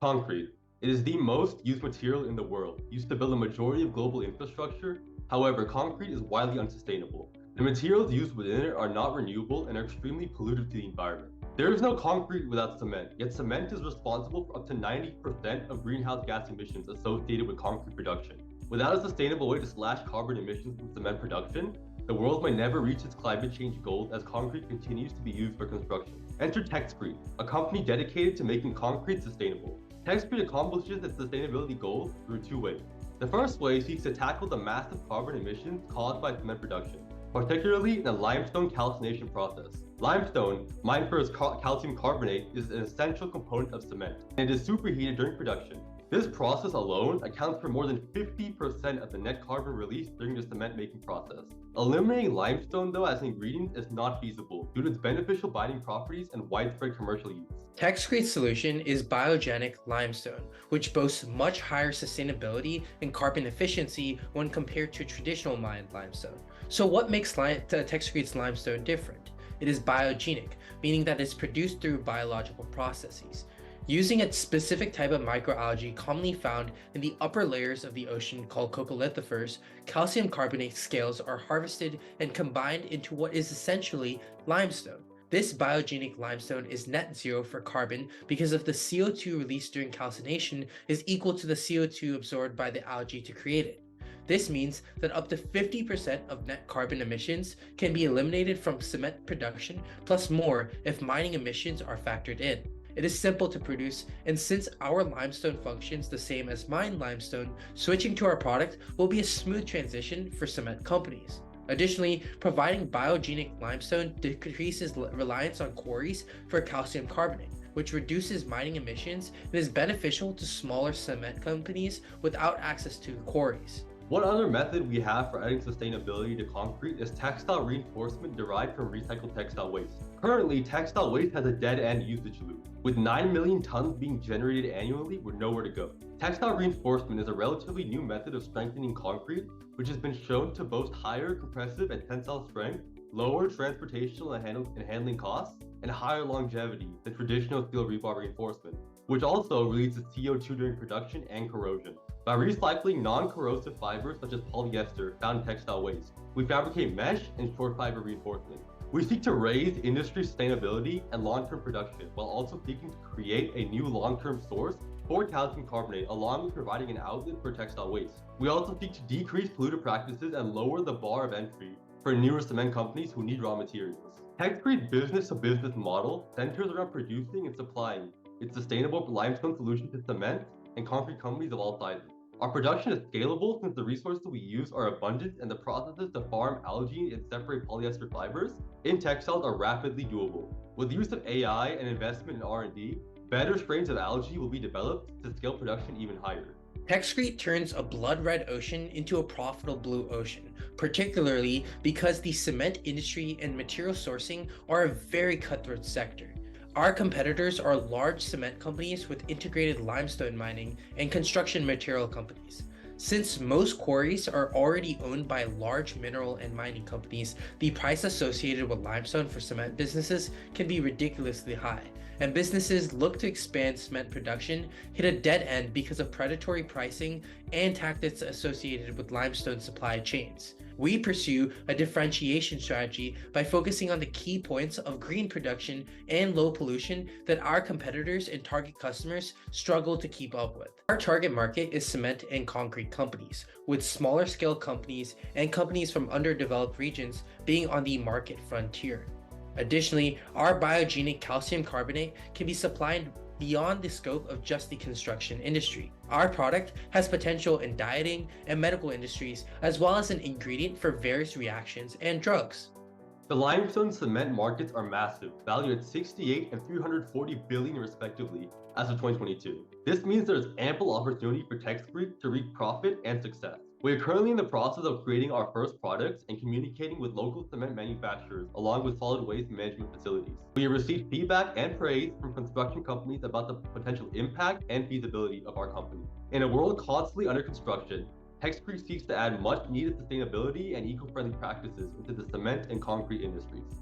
Concrete. It is the most used material in the world, used to build a majority of global infrastructure. However, concrete is widely unsustainable. The materials used within it are not renewable and are extremely pollutive to the environment. There is no concrete without cement, yet cement is responsible for up to 90% of greenhouse gas emissions associated with concrete production. Without a sustainable way to slash carbon emissions from cement production, the world might never reach its climate change goals as concrete continues to be used for construction. Enter TexCrete, a company dedicated to making concrete sustainable. TexCrete accomplishes its sustainability goals through two ways. The first way seeks to tackle the massive carbon emissions caused by cement production, particularly in the limestone calcination process. Limestone, mined for its calcium carbonate, is an essential component of cement, and it is superheated during production. This process alone accounts for more than 50% of the net carbon released during the cement making process. Eliminating limestone, though, as an ingredient is not feasible due to its beneficial binding properties and widespread commercial use. TexCrete's solution is biogenic limestone, which boasts much higher sustainability and carbon efficiency when compared to traditional mined limestone. So what makes TexCrete's limestone different? It is biogenic, meaning that it's produced through biological processes. Using a specific type of microalgae commonly found in the upper layers of the ocean called coccolithophores, calcium carbonate scales are harvested and combined into what is essentially limestone. This biogenic limestone is net zero for carbon because of the CO2 released during calcination is equal to the CO2 absorbed by the algae to create it. This means that up to 50% of net carbon emissions can be eliminated from cement production, plus more if mining emissions are factored in. It is simple to produce, and since our limestone functions the same as mined limestone, switching to our product will be a smooth transition for cement companies. Additionally, providing biogenic limestone decreases reliance on quarries for calcium carbonate, which reduces mining emissions and is beneficial to smaller cement companies without access to quarries. One other method we have for adding sustainability to concrete is textile reinforcement derived from recycled textile waste. Currently, textile waste has a dead-end usage loop. With 9 million tons being generated annually, we're nowhere to go. Textile reinforcement is a relatively new method of strengthening concrete, which has been shown to boast higher compressive and tensile strength, lower transportational and handling costs, and higher longevity than traditional steel rebar reinforcement, which also releases CO2 during production and corrosion. By recycling non-corrosive fibers such as polyester found in textile waste, we fabricate mesh and short fiber reinforcement. We seek to raise industry sustainability and long-term production while also seeking to create a new long-term source for calcium carbonate along with providing an outlet for textile waste. We also seek to decrease pollutant practices and lower the bar of entry for newer cement companies who need raw materials. TexCrete's business-to-business model centers around producing and supplying its sustainable limestone solution to cement and concrete companies of all sizes. Our production is scalable since the resources we use are abundant and the processes to farm algae and separate polyester fibers in textiles are rapidly doable. With the use of AI and investment in R&D, better strains of algae will be developed to scale production even higher. TexCrete turns a blood red ocean into a profitable blue ocean, particularly because the cement industry and material sourcing are a very cutthroat sector. Our competitors are large cement companies with integrated limestone mining and construction material companies. Since most quarries are already owned by large mineral and mining companies, the price associated with limestone for cement businesses can be ridiculously high, and businesses look to expand cement production hit a dead end because of predatory pricing and tactics associated with limestone supply chains. We pursue a differentiation strategy by focusing on the key points of green production and low pollution that our competitors and target customers struggle to keep up with. Our target market is cement and concrete companies, with smaller scale companies and companies from underdeveloped regions being on the market frontier. Additionally, our biogenic calcium carbonate can be supplied beyond the scope of just the construction industry. Our product has potential in dieting and medical industries, as well as an ingredient for various reactions and drugs. The limestone cement markets are massive, valued at 68 and 340 billion respectively as of 2022. This means there is ample opportunity for TexCrete to reap profit and success. We are currently in the process of creating our first products and communicating with local cement manufacturers along with solid waste management facilities. We have received feedback and praise from construction companies about the potential impact and feasibility of our company. In a world constantly under construction, TexCrete seeks to add much needed sustainability and eco-friendly practices into the cement and concrete industries.